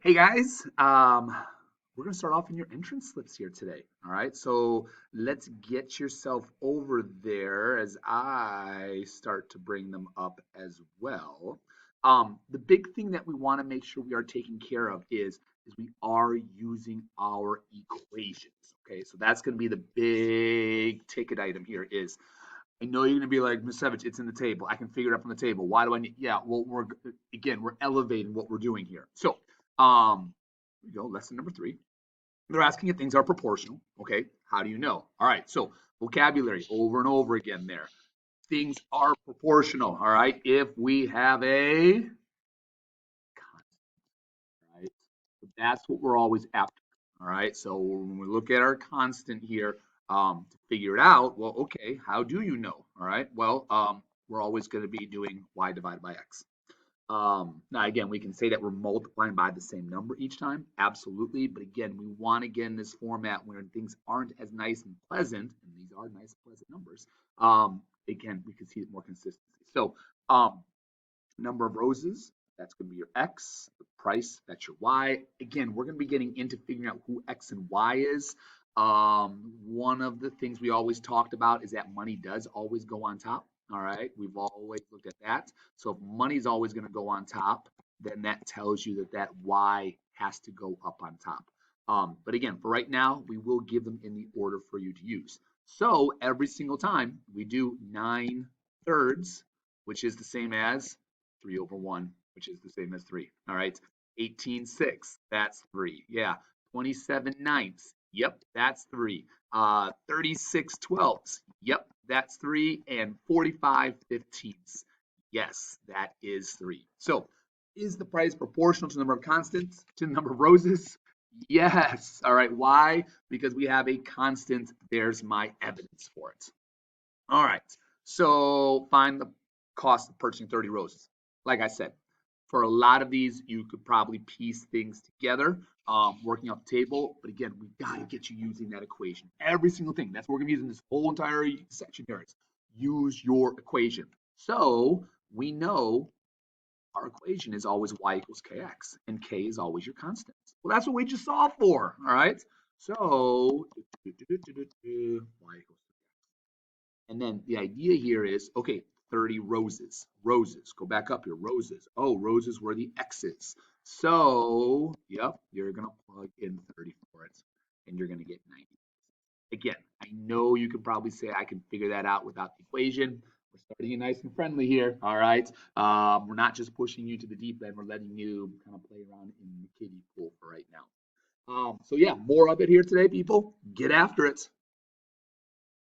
Hey guys, we're gonna start off in your entrance slips here today. All right, so let's get yourself over there as I start to bring them up as well. The big thing that we want to make sure we are taking care of is we are using our equations. Okay, so that's gonna be the big ticket item here. Is I know you're gonna be like, Miss Savage, it's in the table. I can figure it out from the table. Why do I need? Yeah, well, we're elevating what we're doing here. So, here we go, lesson number 3. They're asking if things are proportional. Okay, how do you know? All right, so vocabulary over and over again there. Things are proportional. All right, if we have a constant, right? So that's what we're always after. All right, so when we look at our constant here, to figure it out, well, okay, how do you know? All right, well, we're always going to be doing y divided by x. Now, again, we can say that we're multiplying by the same number each time, absolutely. But again, we want to get in this format where things aren't as nice and pleasant, and these are nice, pleasant numbers. Again, we can see more consistency. So, number of roses, that's going to be your X. The price, that's your Y. Again, we're going to be getting into figuring out who X and Y is. One of the things we always talked about is that money does always go on top. All right, we've always looked at that. So if money's always going to go on top, then that tells you that that Y has to go up on top. But again, for right now, we will give them in the order for you to use. So every single time we do 9/3, which is the same as 3 over 1, which is the same as 3. All right. 18/6, that's 3. Yeah. 27/9, yep, that's 3. 36/12, yep, that's 3. And 45/15, yes, that is 3. So is the price proportional to the number of constants, to the number of roses? Yes. All right. Why? Because we have a constant. There's my evidence for it. All right. So find the cost of purchasing 30 roses. Like I said, for a lot of these, you could probably piece things together, working off the table. But again, we got to get you using that equation. Every single thing. That's what we're going to be using this whole entire section here. Is use your equation. So we know our equation is always y equals kx, and k is always your constant. Well, that's what we just solved for. All right. So y equals, and then the idea here is, okay, 30 roses. Roses. Go back up here. Roses. Oh, roses were the X's. So, yep, you're going to plug in 30 for it, and you're going to get 90. Again, I know you can probably say I can figure that out without the equation. We're starting it nice and friendly here. All right. We're not just pushing you to the deep end. We're letting you kind of play around in the kiddie pool for right now. So yeah, more of it here today, people. Get after it.